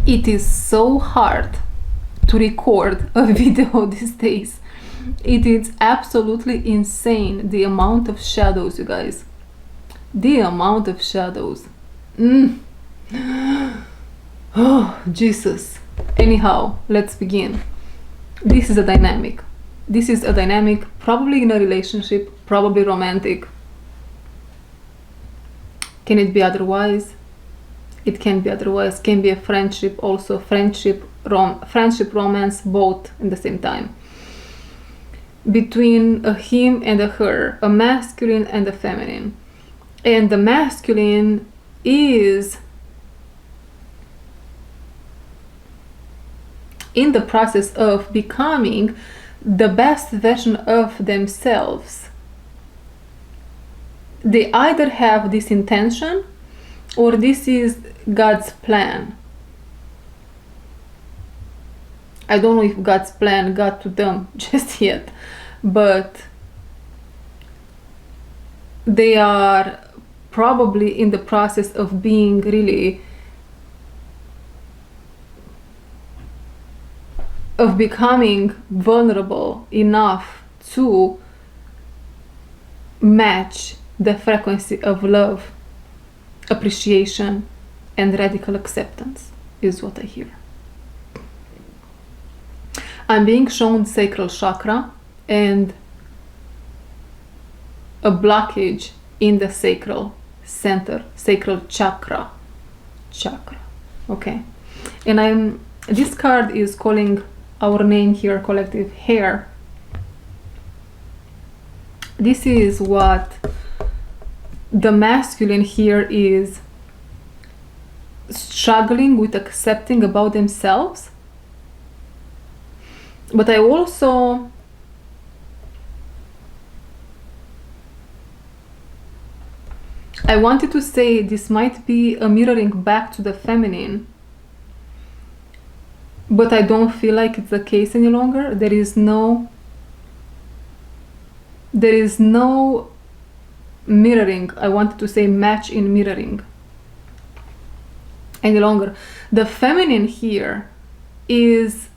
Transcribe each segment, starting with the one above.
It is so hard to record a video these days. It is absolutely insane, the amount of shadows, you guys. The amount of shadows. Oh, Jesus. Anyhow, let's begin. This is a dynamic. This is a dynamic, probably in a relationship, probably romantic. Can it be otherwise? It can be otherwise. Can be a friendship also. Friendship, romance, both in the same time. Between a him and a her, a masculine and a feminine. And the masculine is in the process of becoming the best version of themselves. They either have this intention or this is God's plan. I don't know if God's plan got to them just yet, but they are probably in the process of being really, of becoming vulnerable enough to match the frequency of love, appreciation, and radical acceptance, is what I hear. I'm being shown sacral chakra and a blockage in the sacral center, sacral chakra. Okay. And this card is calling our name here, collective hair. This is what the masculine here is struggling with accepting about themselves. But I wanted to say this might be a mirroring back to the feminine, but I don't feel like it's the case any longer. There is no mirroring. I wanted to say match in mirroring any longer. The feminine here is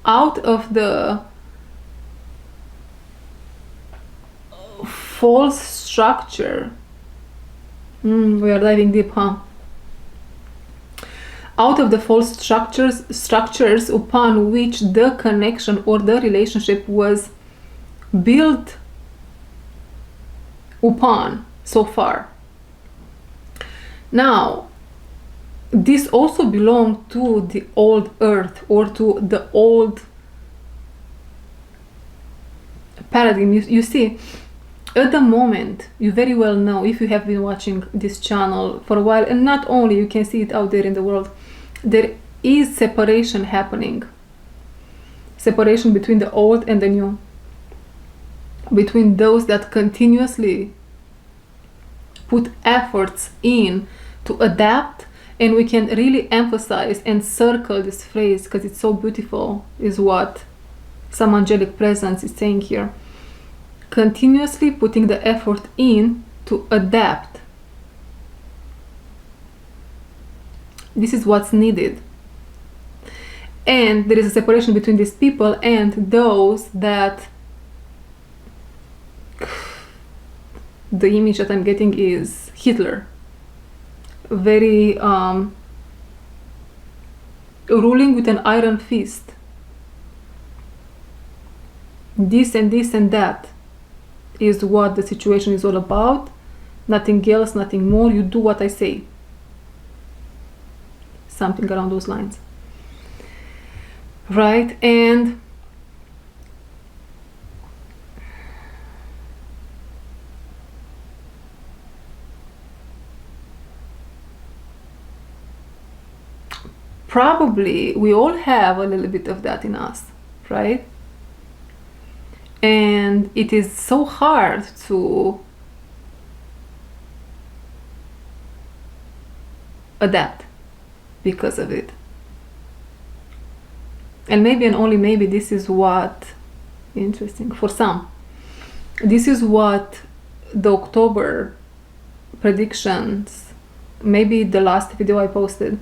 out of the false structure. We are diving deep, huh? Out of the false structures upon which the connection or the relationship was built upon so far. Now, this also belonged to the old earth or to the old paradigm. You see, at the moment, you very well know, if you have been watching this channel for a while, and not only, you can see it out there in the world, there is separation happening. Separation between the old and the new. Between those that continuously put efforts in to adapt, and we can really emphasize and circle this phrase because it's so beautiful, is what some angelic presence is saying here. Continuously putting the effort in to adapt. This is what's needed. And there is a separation between these people and those that, the image that I'm getting is Hitler. Very ruling with an iron fist. This and this and that is what the situation is all about. Nothing else, nothing more. You do what I say. Something around those lines. Right? And probably we all have a little bit of that in us, right? And it is so hard to adapt because of it. And maybe and only maybe this is what, interesting, for some, this is what the October predictions, maybe the last video I posted,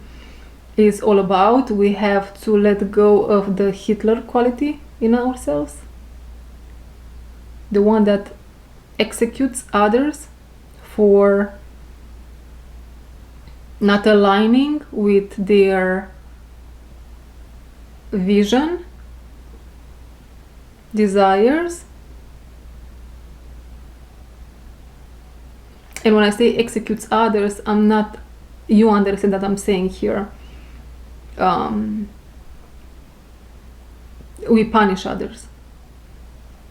is all about. We have to let go of the Hitler quality in ourselves, the one that executes others for not aligning with their vision, desires. And when I say executes others, I'm not, you understand that I'm saying here, we punish others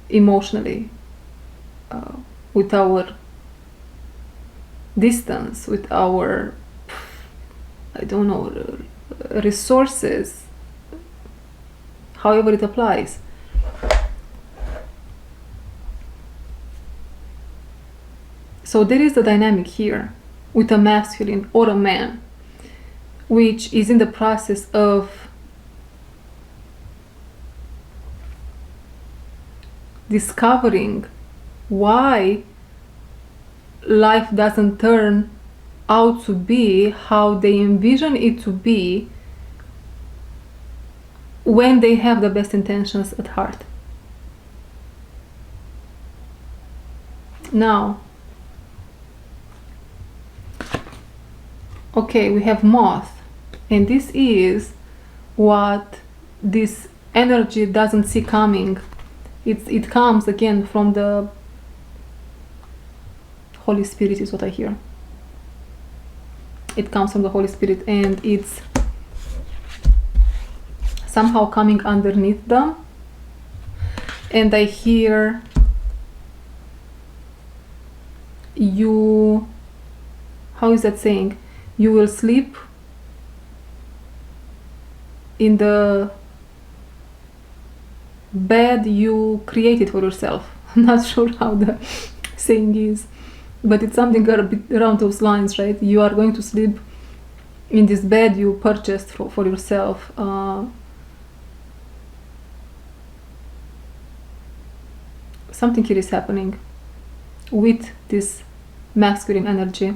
emotionally, with our distance, with our, I don't know, resources, however it applies. So there is a dynamic here with a masculine or a man, which is in the process of discovering why life doesn't turn out to be how they envision it to be when they have the best intentions at heart. Now, okay, we have moth, and this is what this energy doesn't see coming. It comes again from the Holy Spirit, is what I hear. It comes from the Holy Spirit, and it's somehow coming underneath them. And I hear you, how is that saying? You will sleep in the bed you created for yourself. I'm not sure how the saying is, but it's something around those lines, right? You are going to sleep in this bed you purchased for yourself. Something here is happening with this masculine energy.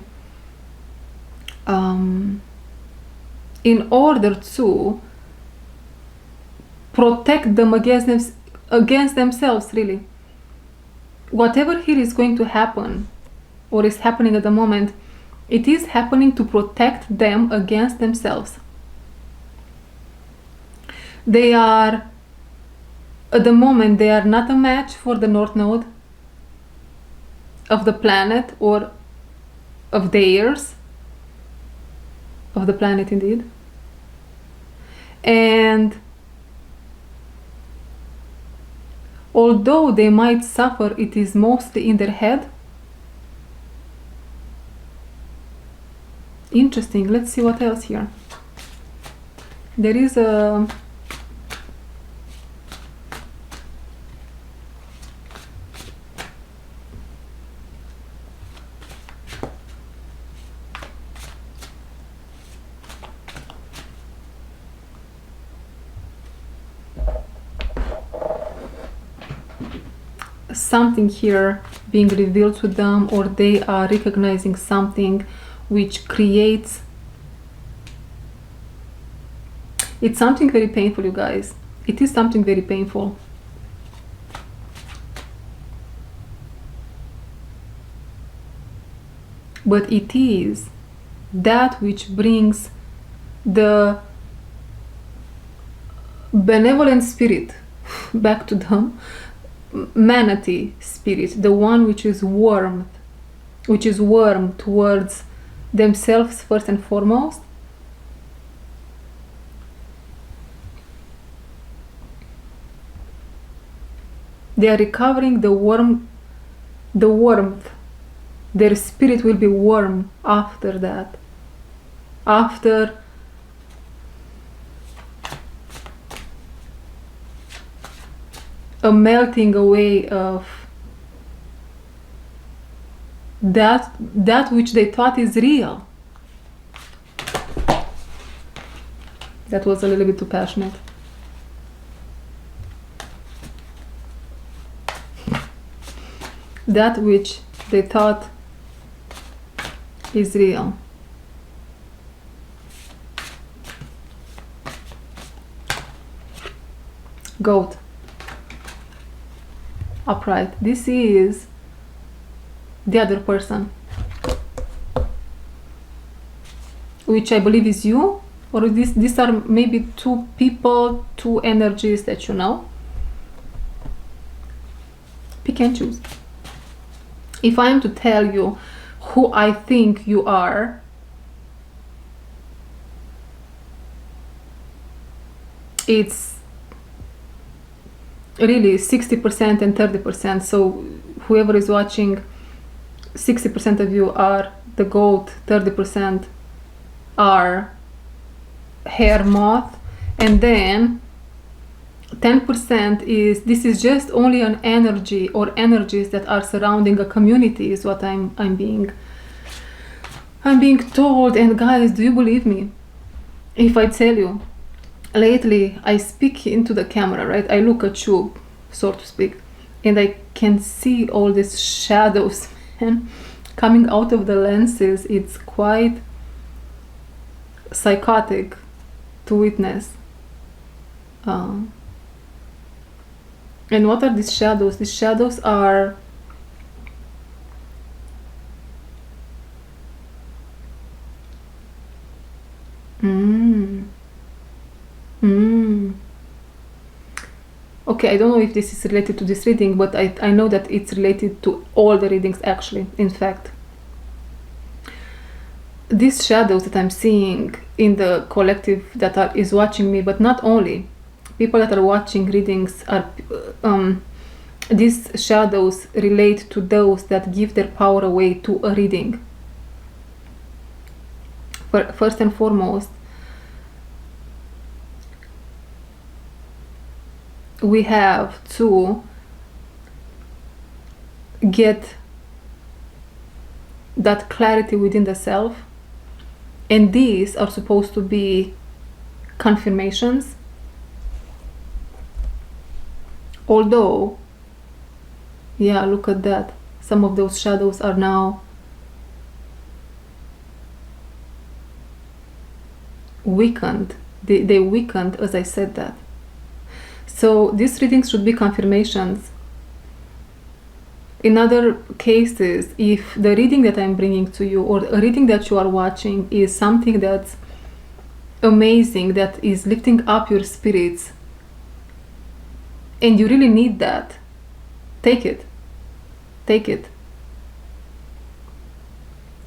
In order to protect them against themselves, really. Whatever here is going to happen, or is happening at the moment, it is happening to protect them against themselves. They are, at the moment, they are not a match for the North Node of the planet, or of theirs, of the planet indeed. And although they might suffer, it is mostly in their head. Interesting. Let's see what else here. There is a something here being revealed to them, or they are recognizing something which creates, it's something very painful, you guys. It is something very painful. But it is that which brings the benevolent spirit back to them, manatee spirit, the one which is warm towards themselves first and foremost. They are recovering the warmth. Their spirit will be warm after that. After a melting away of that which they thought is real. That was a little bit too passionate. That which they thought is real. Goat. Upright. This is the other person, which I believe is you, or these are maybe two people, two energies that you know. Pick and choose. If I am to tell you who I think you are, it's really 60% and 30%. So whoever is watching, 60% of you are the goat, 30% are hair moth, and then 10% is, this is just only an energy or energies that are surrounding a community, is what I'm being told. And guys, do you believe me if I tell you, lately I speak into the camera, right? I look at you, so to speak, and I can see all these shadows, man, coming out of the lenses. It's quite psychotic to witness. And what are these shadows? These shadows are Okay, I don't know if this is related to this reading, but I know that it's related to all the readings, actually, in fact. These shadows that I'm seeing in the collective that is watching me, but not only, people that are watching readings are, these shadows relate to those that give their power away to a reading. First and foremost, we have to get that clarity within the self, and these are supposed to be confirmations. Although, yeah, look at that, some of those shadows are now weakened. They weakened as I said that. So these readings should be confirmations. In other cases, if the reading that I'm bringing to you, or a reading that you are watching, is something that's amazing, that is lifting up your spirits, and you really need that, take it. Take it.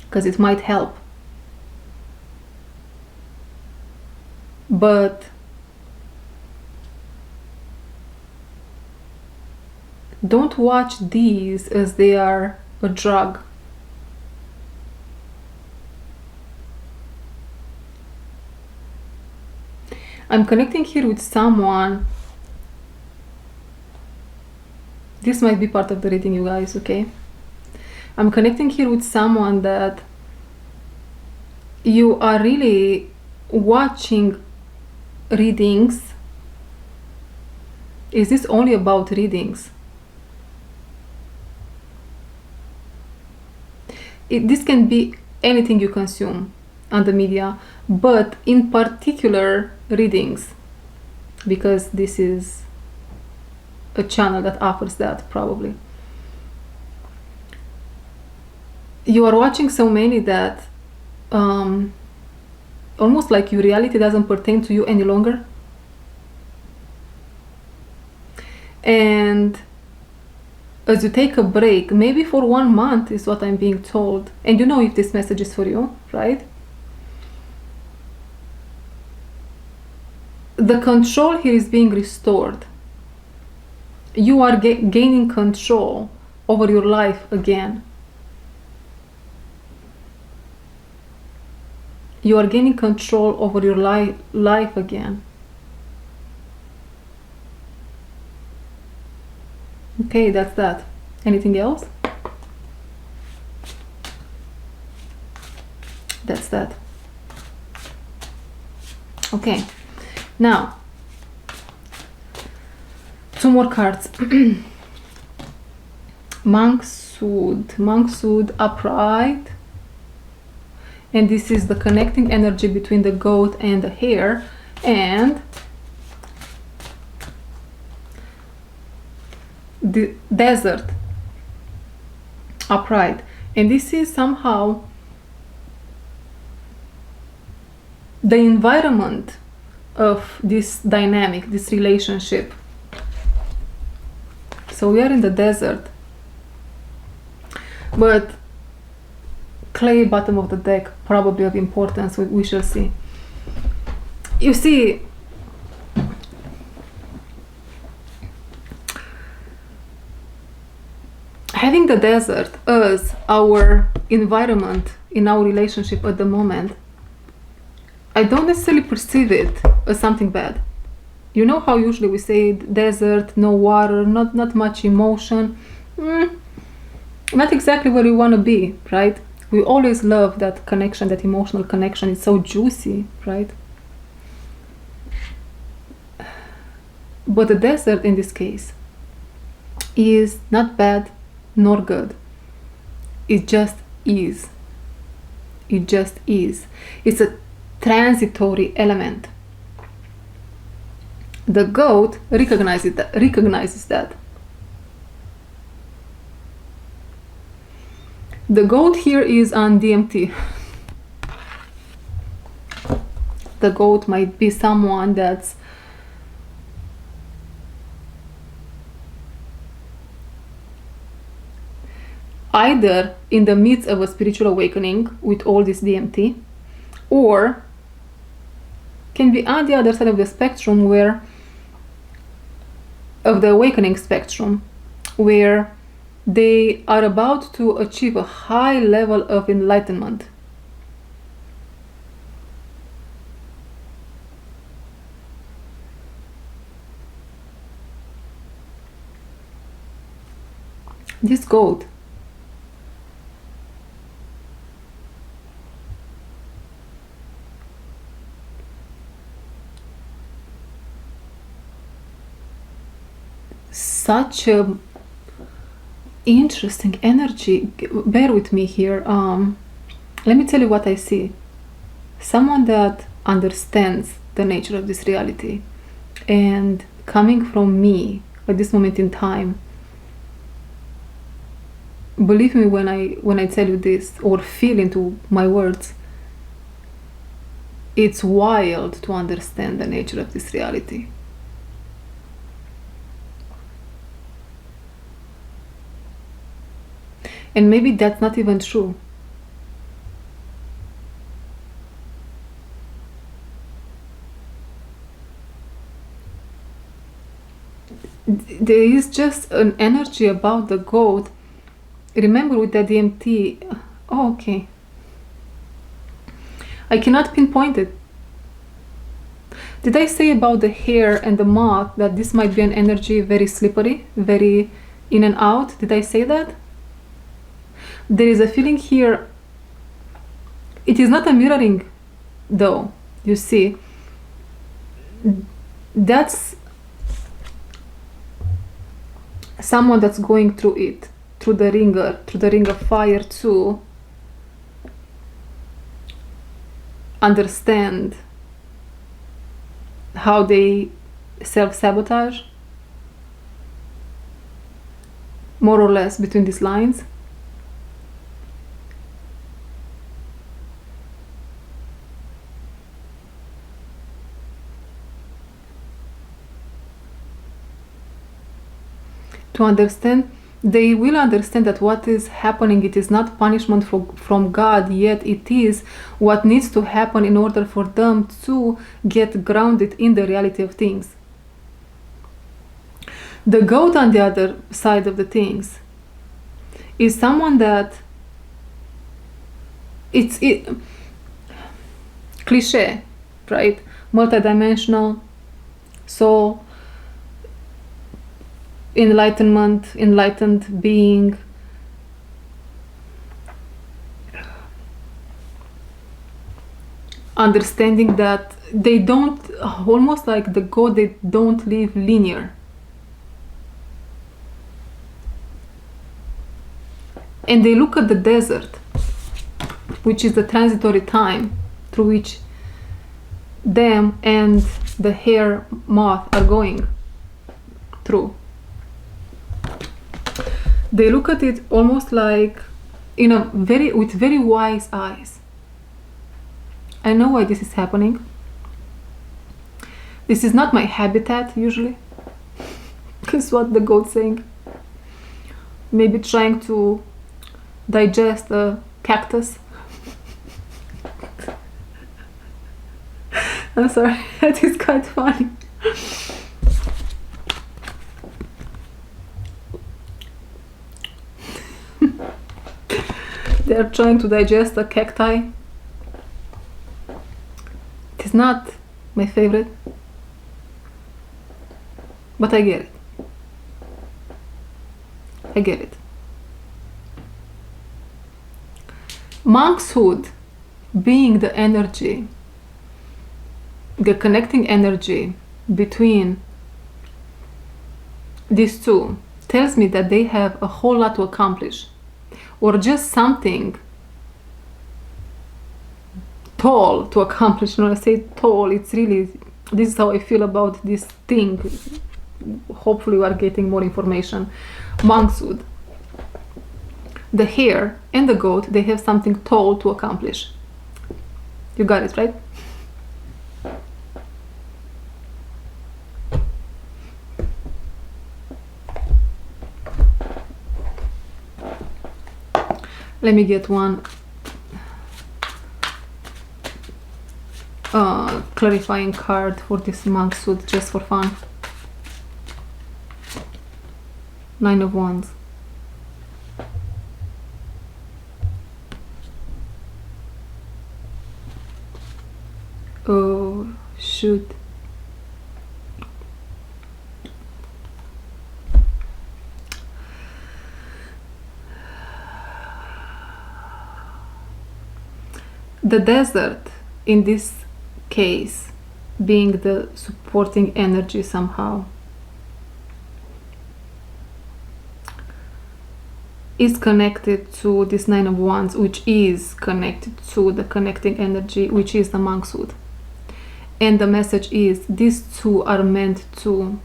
Because it might help. But don't watch these as they are a drug. I'm connecting here with someone. This might be part of the reading, you guys, okay? I'm connecting here with someone that you are really watching readings. Is this only about readings? This can be anything you consume on the media, but in particular readings, because this is a channel that offers that, probably. You are watching so many that almost like your reality doesn't pertain to you any longer. And as you take a break, maybe for 1 month is what I'm being told, and you know if this message is for you, right? The control here is being restored. You are gaining control over your life again. You are gaining control over your life again. Okay, that's that. Anything else? That's that. Okay, now 2 more cards. Monk Sued upright, and this is the connecting energy between the goat and the hare, and the desert upright. And this is somehow the environment of this dynamic, this relationship. So we are in the desert, but clay, bottom of the deck, probably of importance, we shall see. You see, having the desert as our environment in our relationship at the moment, I don't necessarily perceive it as something bad. You know how usually we say desert, no water, not much emotion. Not exactly where we want to be, right? We always love that connection, that emotional connection. It's so juicy, right? But the desert in this case is not bad nor good. It just is. It just is. It's a transitory element. The goat recognizes that. The goat here is on DMT. The goat might be someone that's either in the midst of a spiritual awakening with all this DMT, or can be on the other side of the spectrum, where of the awakening spectrum, where they are about to achieve a high level of enlightenment. This goat such a interesting energy. Bear with me here. Let me tell you what I see. Someone that understands the nature of this reality, and coming from me at this moment in time, believe me when I tell you this, or feel into my words, it's wild to understand the nature of this reality. And maybe that's not even true. There is just an energy about the goat. Remember with the DMT, oh, okay. I cannot pinpoint it. Did I say about the hair and the moth that this might be an energy very slippery, very in and out? Did I say that? There is a feeling here. It is not a mirroring though, you see. That's someone that's going through it, through the ring of fire, to understand how they self-sabotage, more or less between these lines. To understand, they will understand that what is happening, it is not punishment from God, yet it is what needs to happen in order for them to get grounded in the reality of things. The goat on the other side of the things is someone that it's cliche, right? Multidimensional soul, enlightened being, understanding that they don't, almost like the God, they don't live linear. And they look at the desert, which is the transitory time through which them and the hair moth are going through. They look at it almost like with very wise eyes. I know why this is happening. This is not my habitat usually. Because what the goat's saying. Maybe trying to digest a cactus. I'm sorry, that is quite funny. They're trying to digest a cacti. It is not my favorite, but I get it. I get it. Monkshood, being the energy, the connecting energy between these two, tells me that they have a whole lot to accomplish, or just something tall to accomplish. When I say tall, it's really, this is how I feel about this thing. Hopefully we are getting more information. Monkshood, the hare and the goat, they have something tall to accomplish. You got it, right? Let me get one clarifying card for this monkshood, just for fun. 9 of Wands. Oh, shoot. The desert, in this case, being the supporting energy somehow, is connected to this 9 of Wands, which is connected to the connecting energy, which is the monkshood. And the message is, these two are meant to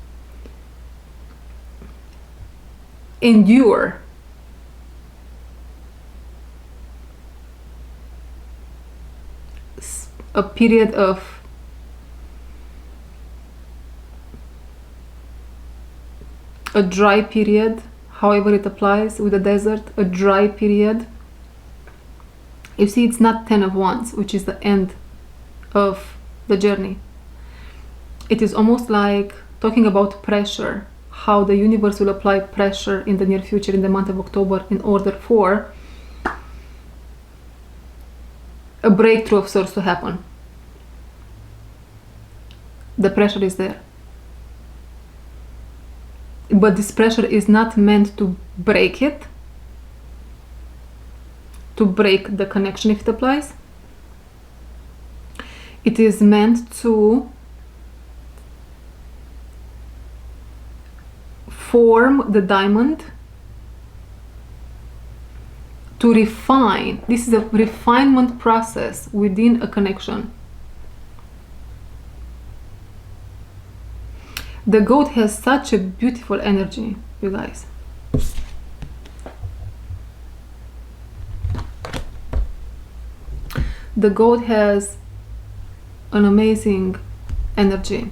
endure a period of a dry period, however it applies with the desert, a dry period. You see, it's not 10 of Wands, which is the end of the journey. It is almost like talking about pressure, how the universe will apply pressure in the near future, in the month of October, in order for a breakthrough of sorts to happen. The pressure is there. But this pressure is not meant to break it, to break the connection if it applies. It is meant to form the diamond, to refine. This is a refinement process within a connection. The goat has such a beautiful energy, you guys. The goat has an amazing energy.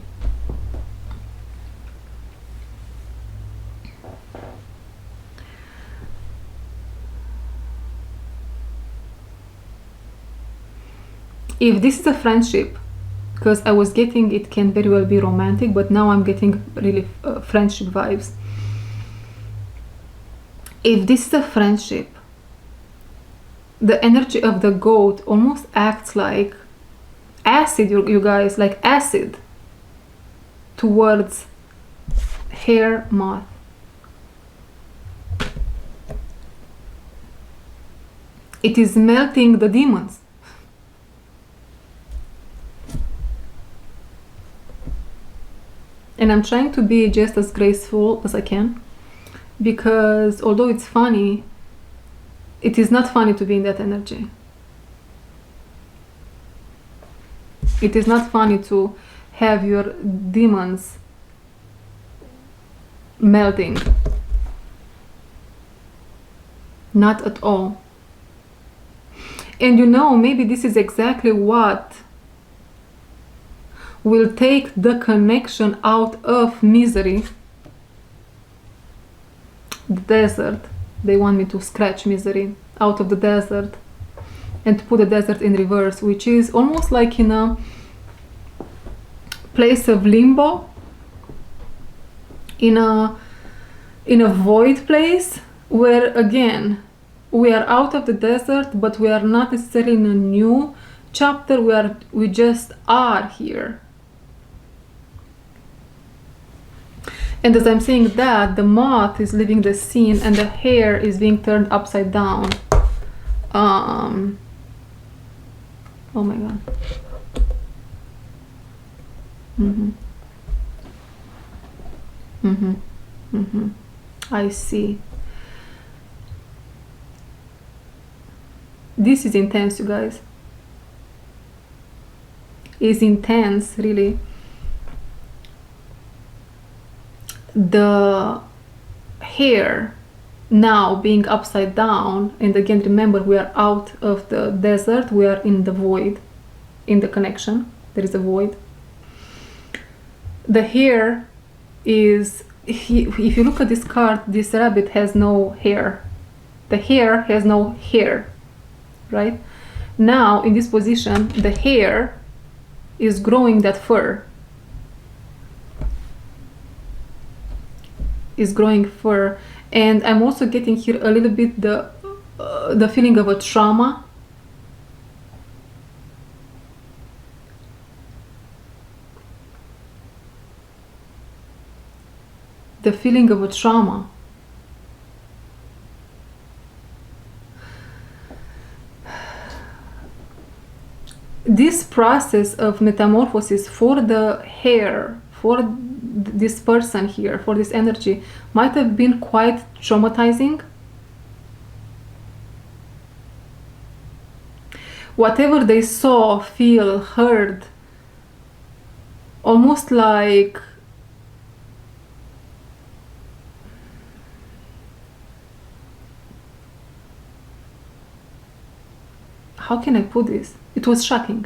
If this is a friendship, because I was getting, it can very well be romantic, but now I'm getting really friendship vibes. If this is a friendship, the energy of the goat almost acts like acid, you guys, like acid towards hair moth. It is melting the demons. And I'm trying to be just as graceful as I can, because although it's funny, it is not funny to be in that energy. It is not funny to have your demons melting. Not at all. And you know, maybe this is exactly what will take the connection out of misery. The desert. They want me to scratch misery out of the desert and to put the desert in reverse, which is almost like in a place of limbo, in a void place, where again we are out of the desert, but we are not necessarily in a new chapter. We just are here. And as I'm saying that, the moth is leaving the scene and the hair is being turned upside down. Oh my god. I see. This is intense, you guys. It's intense, really. The hair now being upside down, and again, remember, we are out of the desert, we are in the void, in the connection. There is a void. The hair is, if you look at this card, this rabbit has no hair. The hair has no hair, right? Now, in this position, the hair is growing that fur. Is growing fur. And I'm also getting here a little bit the feeling of a trauma. The feeling of a trauma. This process of metamorphosis for the hair, for this person here, for this energy, might have been quite traumatizing. Whatever they saw, feel, heard, almost like how can I put this? It was shocking.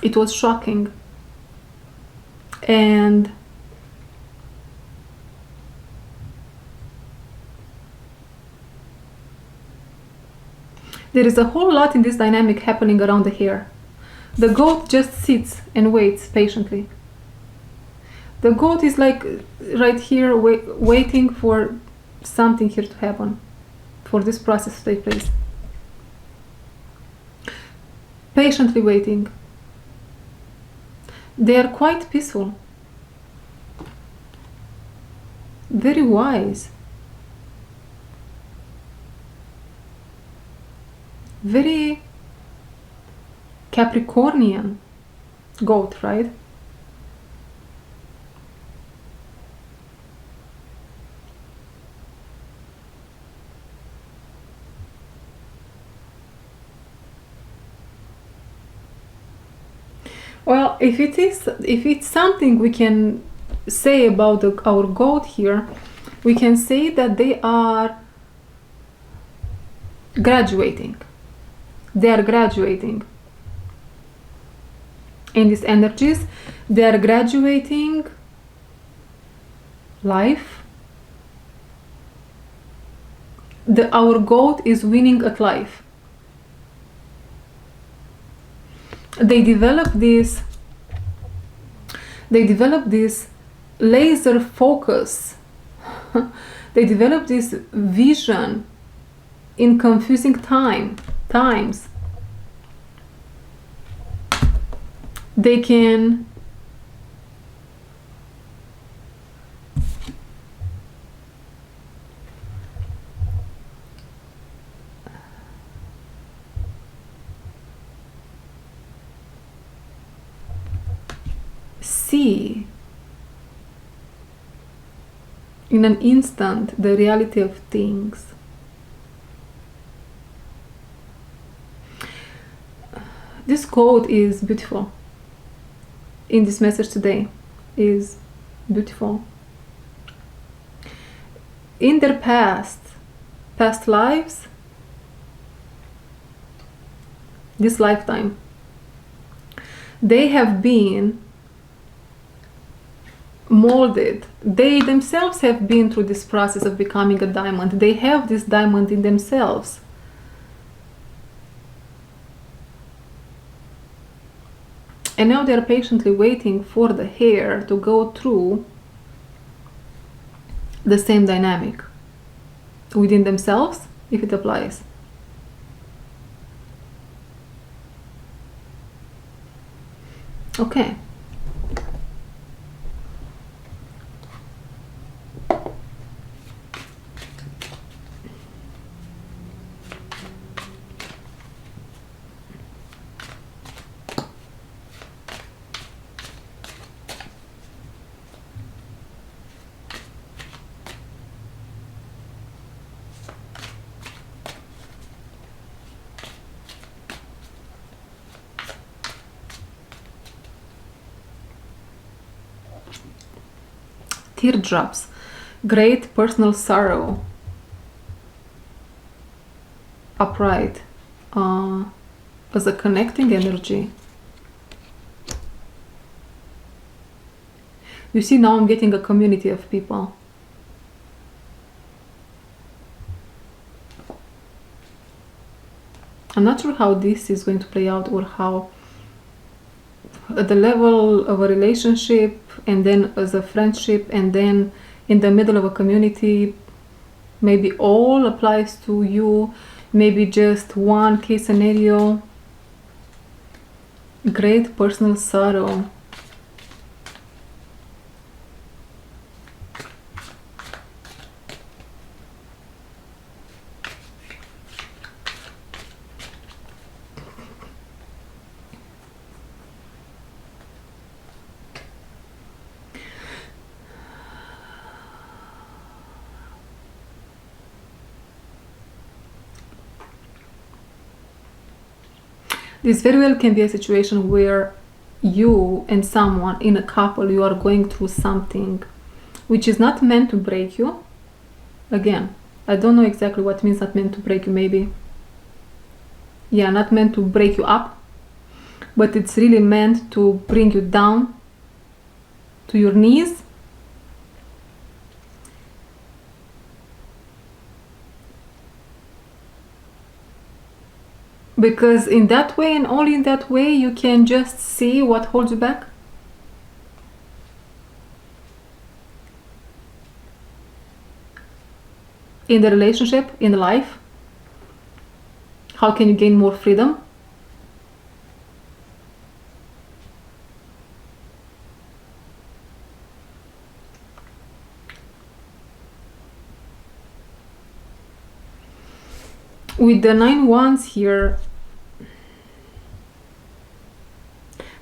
It was shocking. And there is a whole lot in this dynamic happening around the hair. The goat just sits and waits patiently. The goat is like right here waiting for something here to happen, for this process to take place. Patiently waiting. They are quite peaceful, very wise, very Capricornian goat, right? Well, if it's something we can say about our goat here, we can say that they are graduating. They are graduating in these energies. They are graduating life. Our goat is winning at life. They develop this laser focus. They develop this vision in confusing times. They can see in an instant the reality of things. This quote is beautiful. In this message today is beautiful. In their past, past lives, this lifetime, they have been molded. They themselves have been through this process of becoming a diamond. They have this diamond in themselves. And now they're patiently waiting for the hair to go through the same dynamic within themselves, if it applies. Okay. Teardrops, great personal sorrow, upright, as a connecting energy. You see, now I'm getting a community of people. I'm not sure how this is going to play out, or how at the level of a relationship, and then as a friendship, and then in the middle of a community, maybe all applies to you, maybe just one case scenario. Great personal sorrow. This very well can be a situation where you and someone in a couple, you are going through something which is not meant to break you. Again, I don't know exactly what means not meant to break you, maybe. Yeah, not meant to break you up, but it's really meant to bring you down to your knees. Because in that way, and only in that way, you can just see what holds you back. In the relationship, in life, how can you gain more freedom? With the 9 wands here,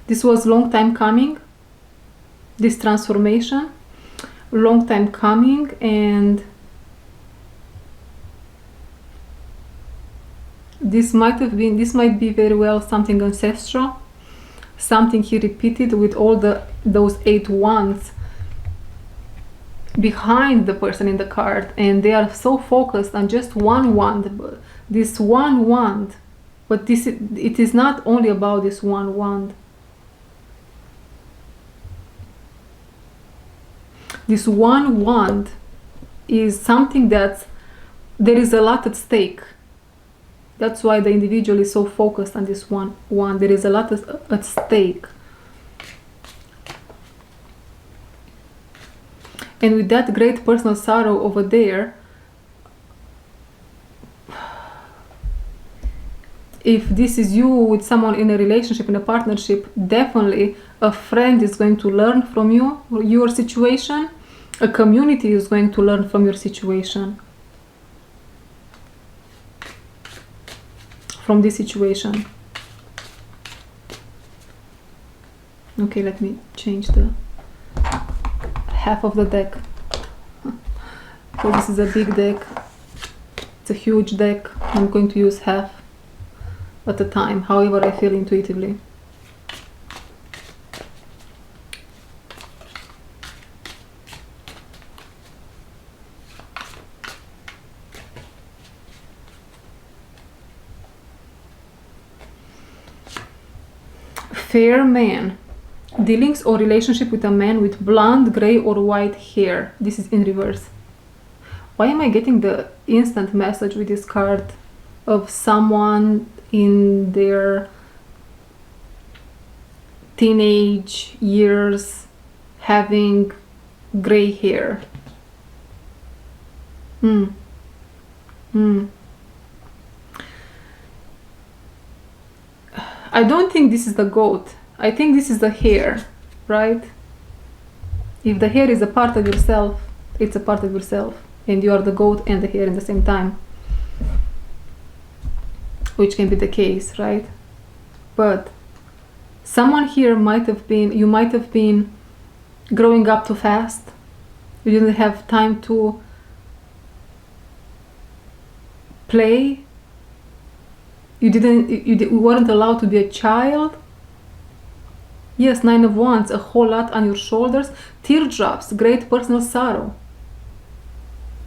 this was long time coming, this transformation, long time coming, and this might be very well something ancestral, something he repeated with all those 8 wands behind the person in the card, and they are so focused on just one wand, this one wand, but it is not only about this one wand. This one wand is something that there is a lot at stake. That's why the individual is so focused on this one wand. There is a lot at stake. And with that great personal sorrow over there, if this is you with someone in a relationship, in a partnership, definitely a friend is going to learn from you, your situation. A community is going to learn from your situation. From this situation. Okay, let me change the half of the deck. So this is a big deck. It's a huge deck. I'm going to use half at a time, however I feel intuitively. fair man. Dealings or relationship with a man with blonde, gray or white hair. This is in reverse. Why am I getting the instant message with this card of someone in their teenage years having gray hair? I don't think this is the goat. I think this is the hair, right? If the hair is a part of yourself, it's a part of yourself. And you are the goat and the hair at the same time. Which can be the case, right? But someone here might have been, you might have been growing up too fast. You didn't have time to play. You weren't allowed to be a child. Yes, 9 of Wands, a whole lot on your shoulders. Teardrops, great personal sorrow.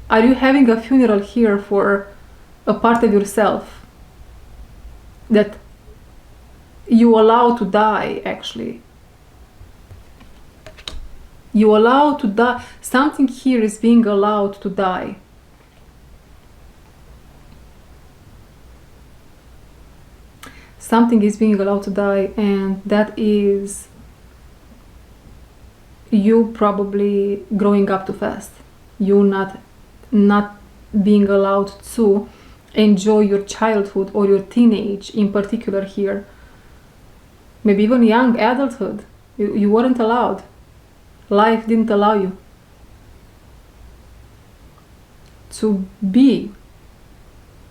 Are you having a funeral here for a part of yourself that you allow to die, actually? You allow to die. Something here is being allowed to die. Something is being allowed to die, and that is you probably growing up too fast. You not being allowed to enjoy your childhood or your teenage in particular here. Maybe even young adulthood. You weren't allowed. Life didn't allow you to be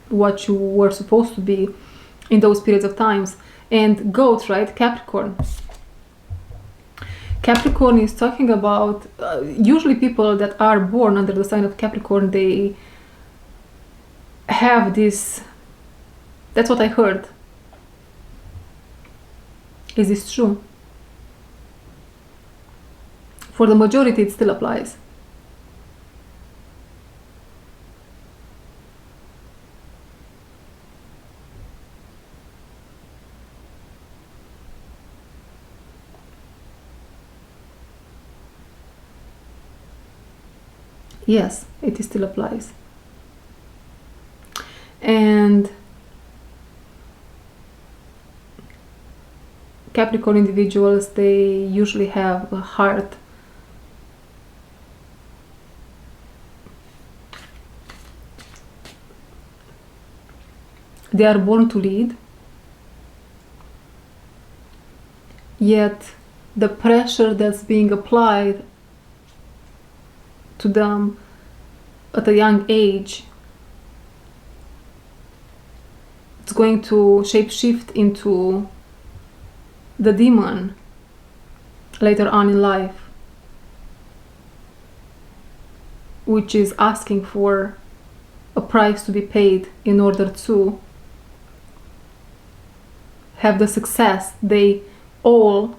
what you were supposed to be in those periods of times. And goat, right? Capricorn. Capricorn is talking about usually people that are born under the sign of Capricorn, they have this, that's what I heard. Is this true? For the majority, it still applies. Yes, it still applies. And Capricorn individuals, they usually have a heart they are born to lead, yet the pressure that's being applied to them at a young age, it's going to shape-shift into the demon later on in life, which is asking for a price to be paid in order to have the success they all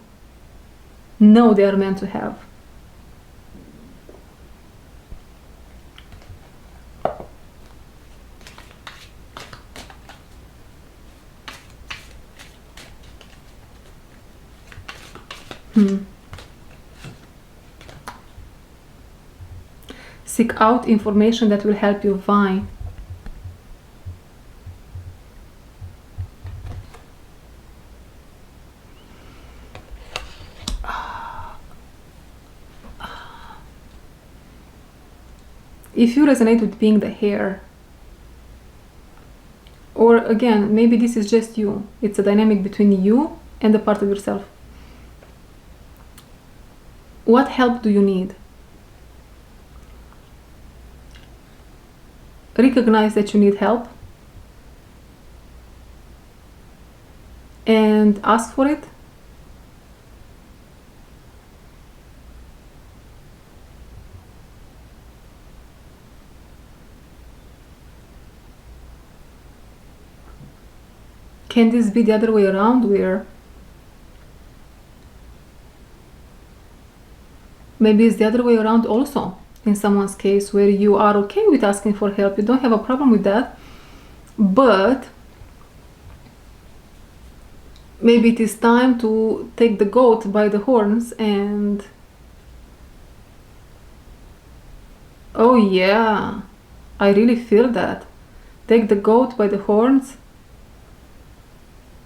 know they are meant to have. Seek out information that will help you find. If you resonate with being the hair, or again, maybe this is just you, it's a dynamic between you and the part of yourself. What help do you need? Recognize that you need help and ask for it. Can this be the other way around, where maybe it's the other way around also in someone's case, where you are okay with asking for help, you don't have a problem with that, but maybe it is time to take the goat by the horns and... Oh yeah, I really feel that. Take the goat by the horns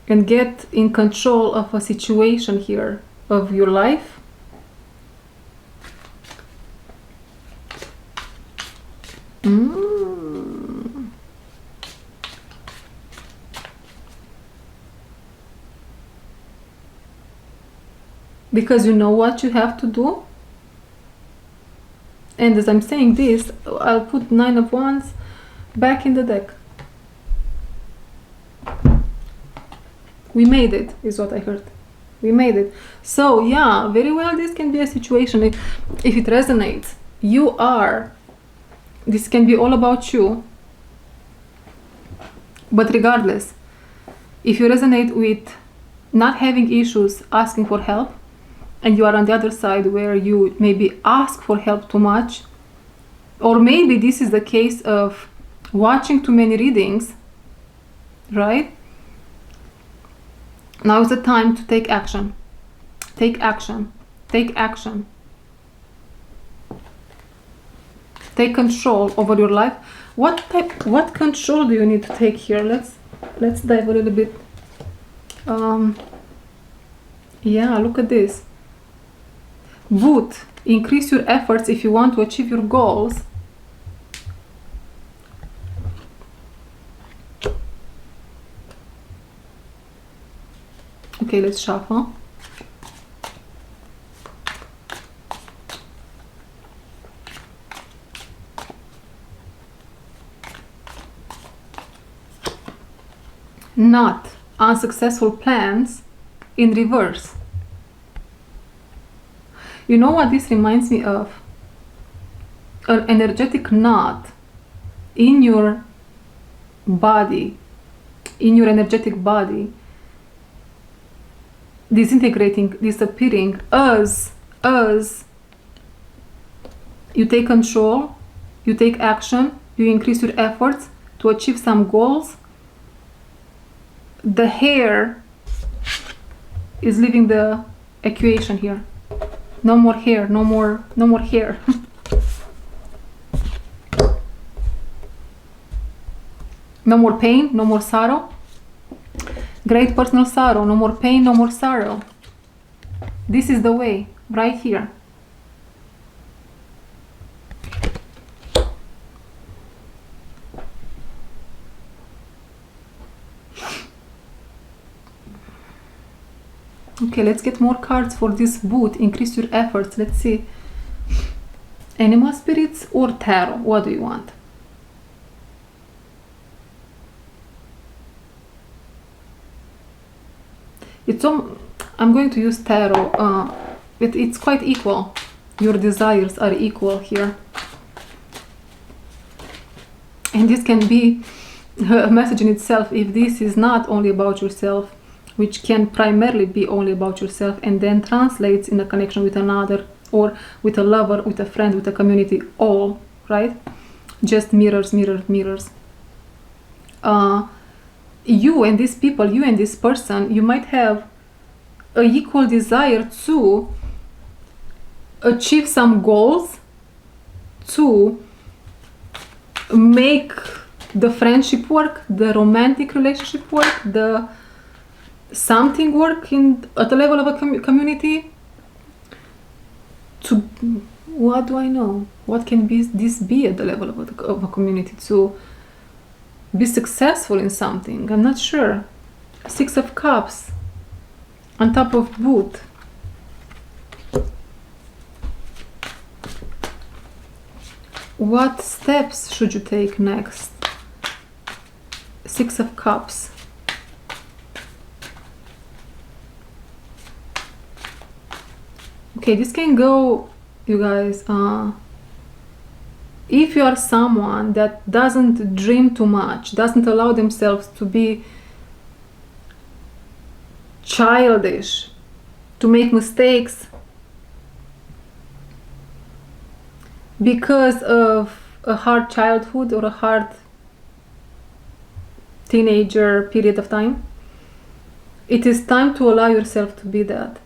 and get in control of a situation here, of your life. Because you know what you have to do. And as I'm saying this, I'll put 9 of Wands back in the deck. We made it, is what I heard. We made it. So yeah, very well, this can be a situation, if it resonates. This can be all about you. But regardless, if you resonate with not having issues, asking for help, and you are on the other side where you maybe ask for help too much, or maybe this is the case of watching too many readings, right? Now is the time to take action. Take action. Take action. Take control over your life. What control do you need to take here? Let's dive a little bit. Yeah, look at this. Would increase your efforts if you want to achieve your goals. Okay, let's shuffle. Not unsuccessful plans in reverse. You know what this reminds me of? An energetic knot in your body, in your energetic body, disintegrating, disappearing as you take control, you take action, you increase your efforts to achieve some goals. The hair is leaving the equation here. No more hair, no more hair. No more pain, no more sorrow. Great personal sorrow, no more pain, no more sorrow. This is the way, right here. Okay, let's get more cards for this boot. Increase your efforts. Let's see. Animal spirits or tarot? What do you want? I'm going to use tarot. It's quite equal. Your desires are equal here. And this can be a message in itself if this is not only about yourself, which can primarily be only about yourself and then translates in a connection with another, or with a lover, with a friend, with a community, all, right? Just mirrors, mirrors, mirrors. You and these people, you and this person, you might have an equal desire to achieve some goals, to make the friendship work, the romantic relationship work, the something work at the level of a community. To what do I know? What can this be at the level of a community? To be successful in something? I'm not sure. 6 of Cups on top of boot. What steps should you take next? 6 of Cups. Okay, this can go, you guys, if you are someone that doesn't dream too much, doesn't allow themselves to be childish, to make mistakes because of a hard childhood or a hard teenager period of time, It is time to allow yourself to be that.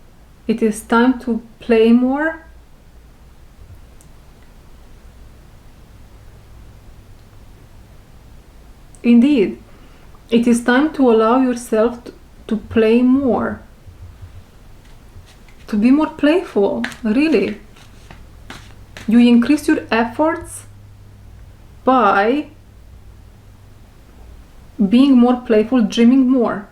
It is time to play more. Indeed, it is time to allow yourself to play more. To be more playful, really. You increase your efforts by being more playful, dreaming more.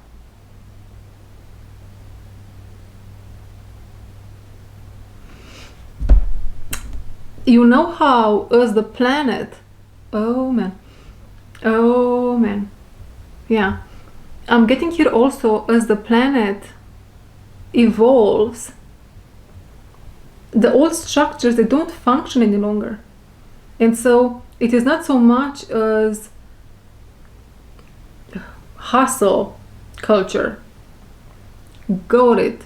You know how as the planet, oh man, yeah, I'm getting here also, as the planet evolves, the old structures, they don't function any longer. And so it is not so much as hustle culture, go at it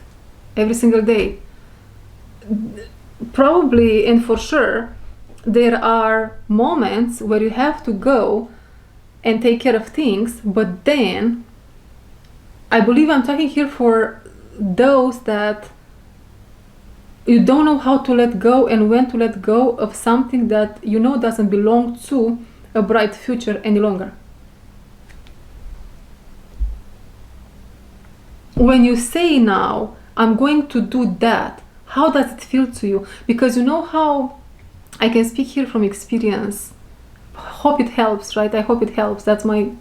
every single day. Probably and for sure there are moments where you have to go and take care of things, but then I believe I'm talking here for those that you don't know how to let go and when to let go of something that you know doesn't belong to a bright future any longer. When you say now, I'm going to do that, how does it feel to you? Because you know how I can speak here from experience. Hope it helps, right? I hope it helps. That's my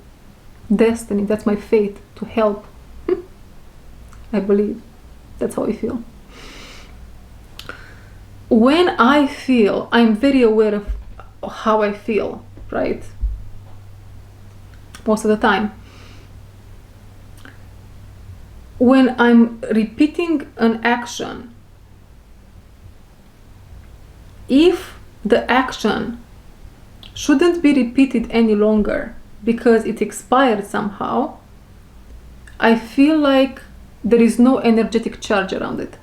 destiny, that's my fate, to help. I believe that's how I feel. When I feel, I'm very aware of how I feel, right? Most of the time. When I'm repeating an action, if the action shouldn't be repeated any longer because it expired somehow, I feel like there is no energetic charge around it.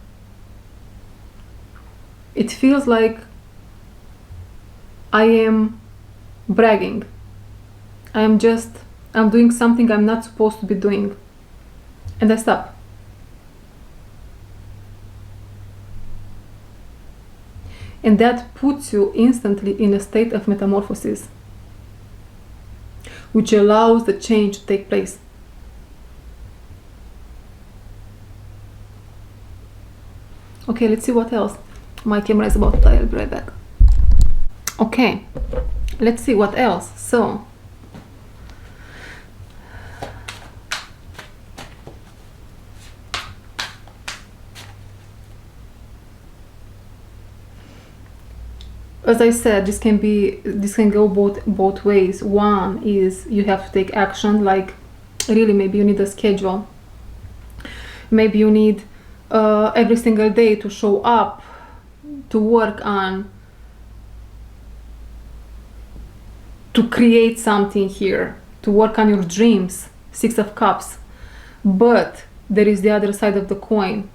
It feels like I am bragging. I'm doing something I'm not supposed to be doing. And I stop. And that puts you instantly in a state of metamorphosis, which allows the change to take place. Okay, let's see what else. My camera is about to die, I'll be right back. Okay, let's see what else. So, as I said, this can go both ways. One is you have to take action, like really maybe you need a schedule. Maybe you need every single day to show up, to work on, to create something here, to work on your dreams, 6 of Cups. But there is the other side of the coin.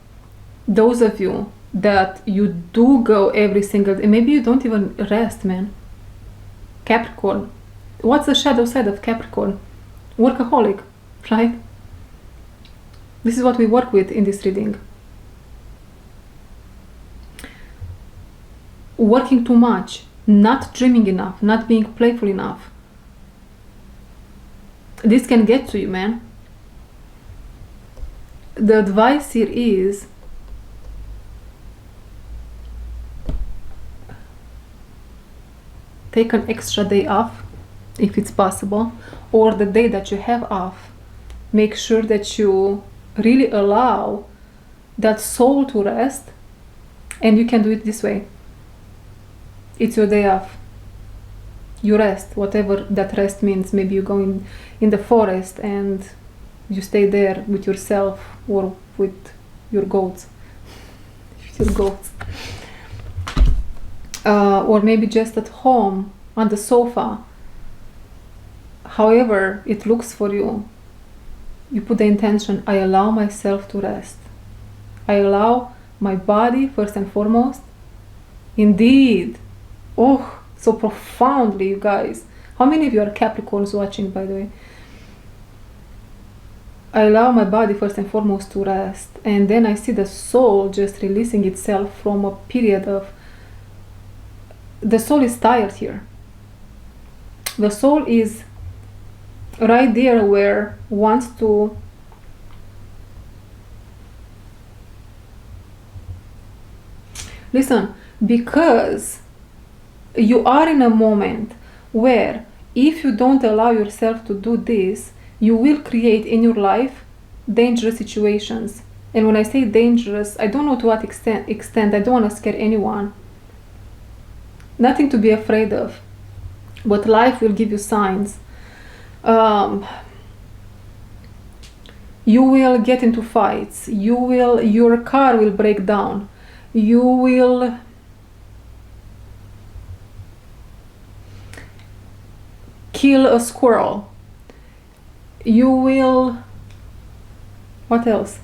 Those of you that you do go every single day, maybe you don't even rest, man. Capricorn. What's the shadow side of Capricorn? Workaholic, right? This is what we work with in this reading. Working too much, not dreaming enough, not being playful enough. This can get to you, man. The advice here is take an extra day off if it's possible, or the day that you have off, make sure that you really allow that soul to rest, and you can do it this way. It's your day off. You rest, whatever that rest means. Maybe you go in the forest and you stay there with yourself or with your goats. Or maybe just at home on the sofa. However it looks for you, you put the intention, I allow myself to rest. I allow my body, first and foremost. Indeed. Oh, so profoundly, you guys. How many of you are Capricorns watching, by the way? I allow my body first and foremost to rest, and then I see the soul just releasing itself from a period of, the soul is tired here. The soul is right there where wants to listen, because you are in a moment where if you don't allow yourself to do this, you will create in your life dangerous situations. And when I say dangerous, I don't know to what extent I don't want to scare anyone. Nothing to be afraid of. But life will give you signs. You will get into fights. Your car will break down. You will kill a squirrel. You will, what else?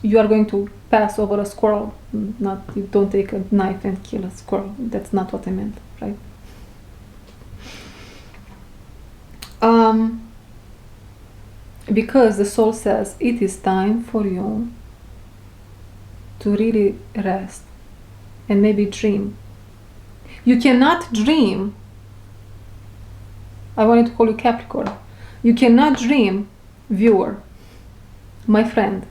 You are going to pass over a squirrel. Not, you don't take a knife and kill a squirrel. That's not what I meant, right? Because the soul says it is time for you to really rest and maybe dream. You cannot dream. I wanted to call you Capricorn. You cannot dream, viewer, my friend,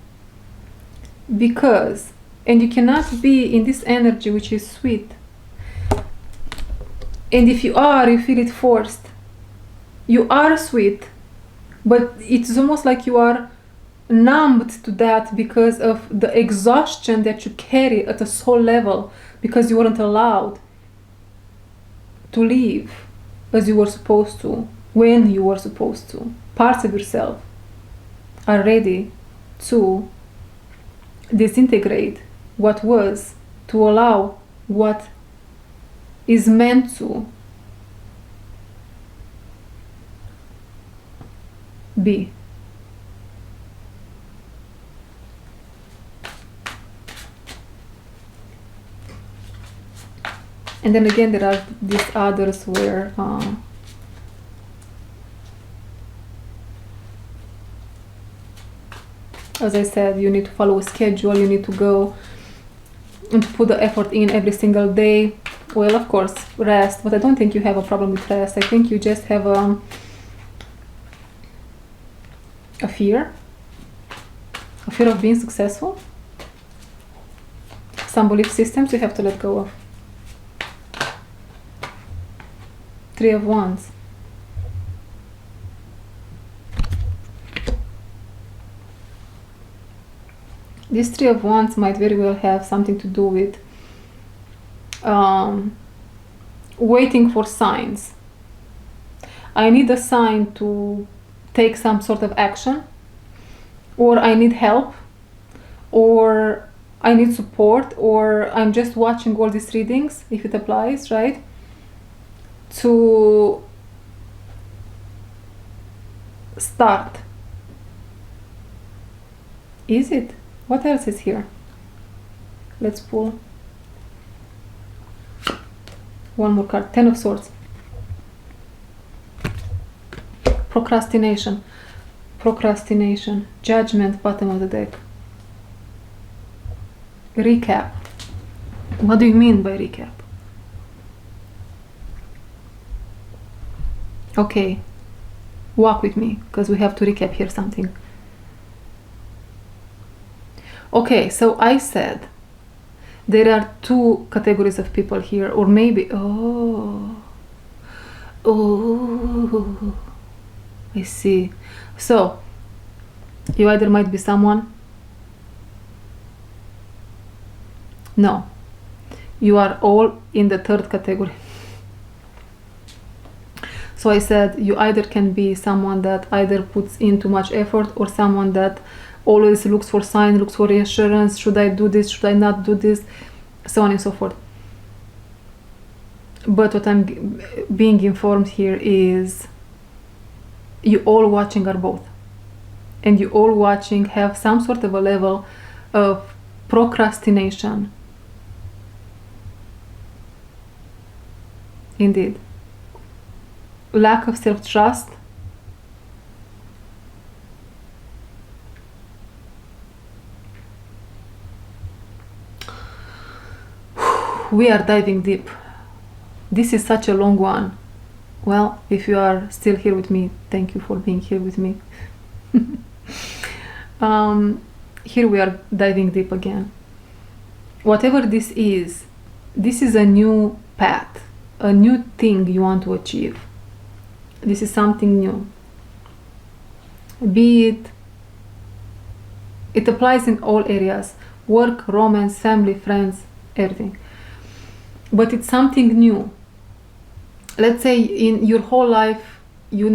because, and you cannot be in this energy which is sweet. And if you are, you feel it forced. You are sweet, but it's almost like you are numbed to that because of the exhaustion that you carry at a soul level, because you weren't allowed to live as you were supposed to, when you were supposed to. Parts of yourself are ready to disintegrate what was, to allow what is meant to be. And then again, there are these others where as I said, you need to follow a schedule, you need to go and put the effort in every single day. Well, of course, rest, but I don't think you have a problem with rest. I think you just have a fear of being successful. Some belief systems you have to let go of. 3 of Wands. This 3 of Wands might very well have something to do with waiting for signs. I need a sign to take some sort of action, or I need help, or I need support, or I'm just watching all these readings, if it applies, right? To start. Is it? What else is here? Let's pull one more card. 10 of Swords. Procrastination. Procrastination. Judgment, bottom of the deck. Recap. What do you mean by recap? Okay, walk with me, because we have to recap here something. Okay, so I said there are 2 categories of people here, or maybe, oh, I see. So, you either might be someone, no, you are all in the 3rd category. So I said you either can be someone that either puts in too much effort, or someone that always looks for signs, looks for reassurance. Should I do this? Should I not do this? So on and so forth. But what I'm being informed here is you all watching are both. And you all watching have some sort of a level of procrastination. Indeed. Lack of self-trust, We are diving deep. This is such a long one. Well, if you are still here with me, thank you for being here with me. Here we are diving deep again. Whatever this is a new path, a new thing you want to achieve. This is something new. Be it applies in all areas: work, romance, family, friends, everything. But it's something new. Let's say in your whole life you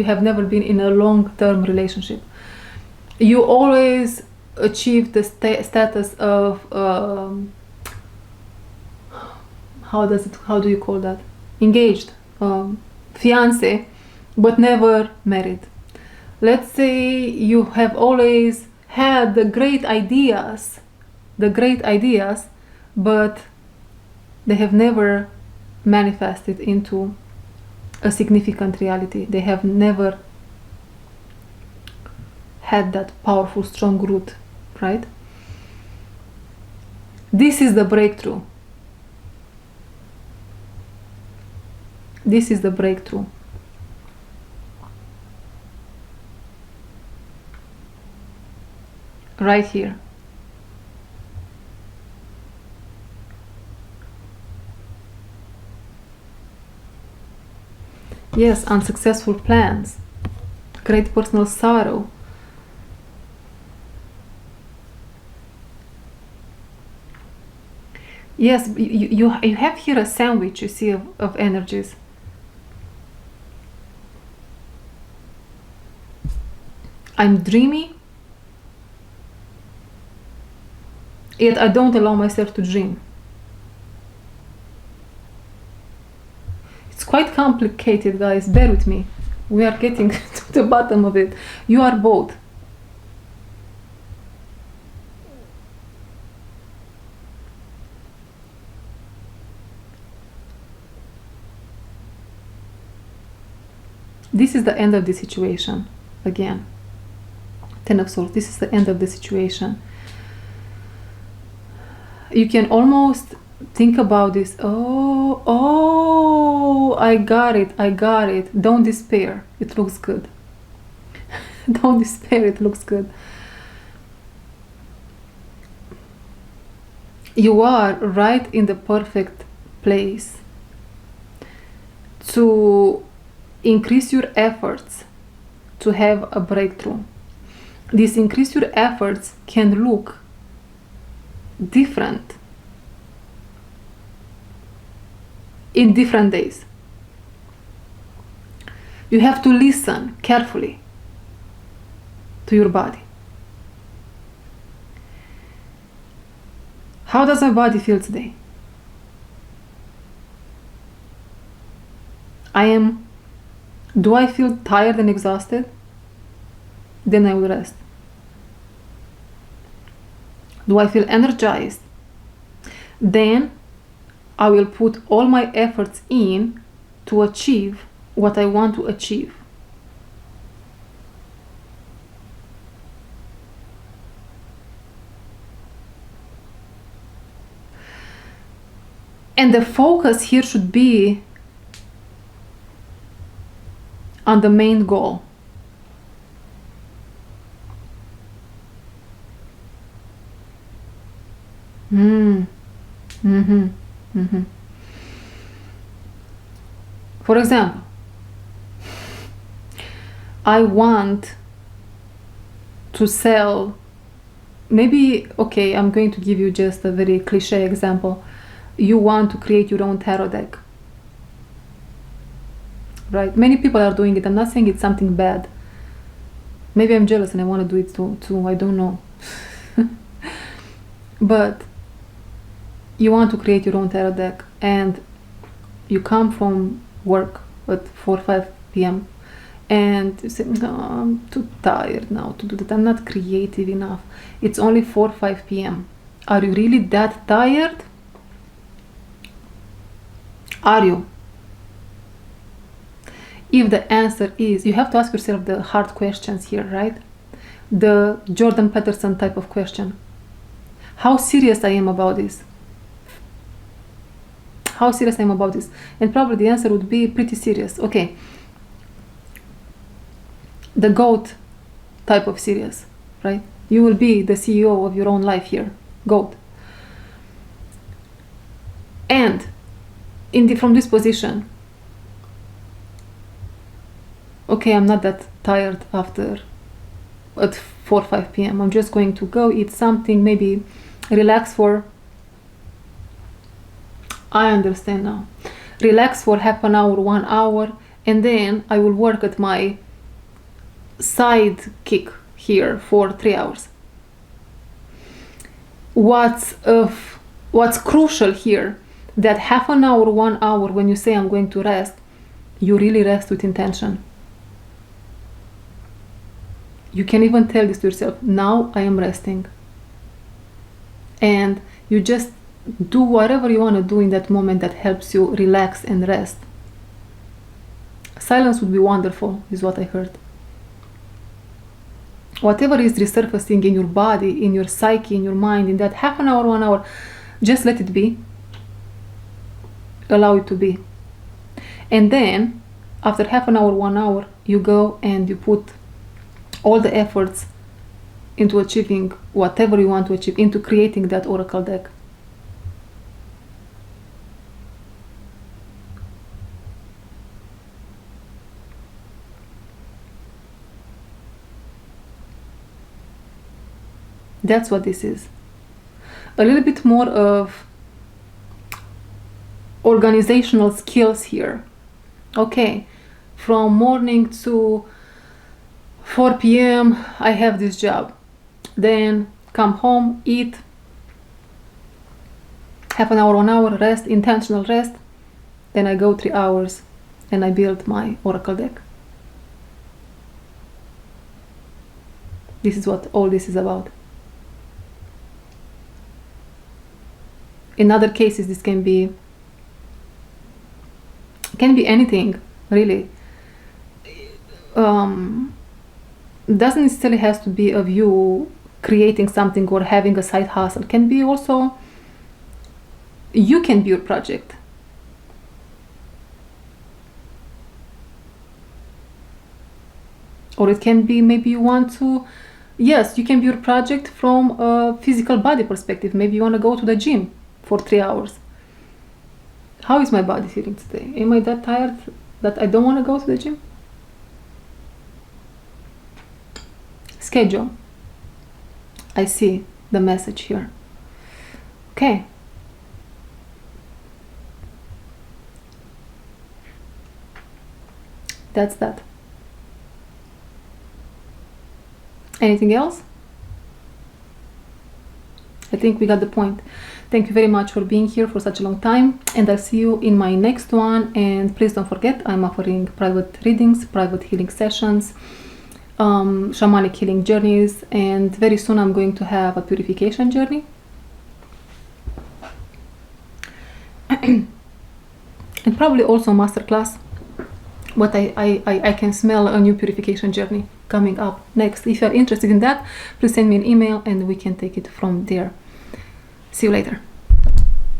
have never been in a long-term relationship. You always achieve the status of how do you call that? Engaged, fiancé, but never married. Let's say you have always had the great ideas, but they have never manifested into a significant reality. They have never had that powerful, strong root, right? This is the breakthrough. This is the breakthrough. Right here. Yes, unsuccessful plans, great personal sorrow. Yes, you have here a sandwich, you see, of energies. I'm dreamy, yet I don't allow myself to dream. It's quite complicated, guys. Bear with me. We are getting to the bottom of it. You are both. This is the end of the situation. Again, Ten of Swords. This is the end of the situation. You can almost think about this. Oh, I got it. Don't despair. It looks good. Don't despair. It looks good. You are right in the perfect place to increase your efforts to have a breakthrough. This increase your efforts can look different in different days. You have to listen carefully to your body. How does my body feel today? Do I feel tired and exhausted? Then I will rest. Do I feel energized? Then I will put all my efforts in to achieve what I want to achieve. And the focus here should be on the main goal. For example, I want to sell, maybe, okay, I'm going to give you just a very cliche example. You want to create your own tarot deck, right? Many people are doing it. I'm not saying it's something bad. Maybe I'm jealous and I want to do it too. I don't know. But you want to create your own tarot deck and you come from work at 4 or 5 p.m. and you say, no, I'm too tired now to do that. I'm not creative enough. It's only 4 or 5 p.m. Are you really that tired? Are you? If the answer is, you have to ask yourself the hard questions here, right? The Jordan Peterson type of question. How serious I am about this? How serious I'm about this? And probably the answer would be pretty serious. Okay. The GOAT type of serious, right? You will be the CEO of your own life here. GOAT. And from this position, okay, I'm not that tired at 4 or 5 p.m. I'm just going to go eat something, maybe relax for, I understand now, relax for half an hour, 1 hour, and then I will work at my sidekick here for 3 hours. What's crucial here, that half an hour, 1 hour, when you say I'm going to rest, you really rest with intention. You can even tell this to yourself, now I am resting. And you just do whatever you want to do in that moment that helps you relax and rest. Silence would be wonderful, is what I heard. Whatever is resurfacing in your body, in your psyche, in your mind, in that half an hour, 1 hour, just let it be. Allow it to be. And then, after half an hour, 1 hour, you go and you put all the efforts into achieving whatever you want to achieve, into creating that oracle deck. That's what this is. A little bit more of organizational skills here. Okay, from morning to 4 p.m. I have this job. Then come home, eat, half an hour, 1 hour, rest, intentional rest. Then I go 3 hours and I build my oracle deck. This is what all this is about. In other cases, this can be anything, really. Doesn't necessarily have to be of you creating something or having a side hustle. Can be also, you can be your project. Or it can be, maybe you want to, yes, you can be your project from a physical body perspective. Maybe you want to go to the gym for 3 hours. How is my body feeling today? Am I that tired that I don't want to go to the gym? Schedule. I see the message here. Okay. That's that. Anything else? I think we got the point. Thank you very much for being here for such a long time, and I'll see you in my next one. And please don't forget, I'm offering private readings, private healing sessions, shamanic healing journeys, and very soon I'm going to have a purification journey. And probably also a masterclass, but I can smell a new purification journey coming up next. If you're interested in that, please send me an email and we can take it from there. See you later.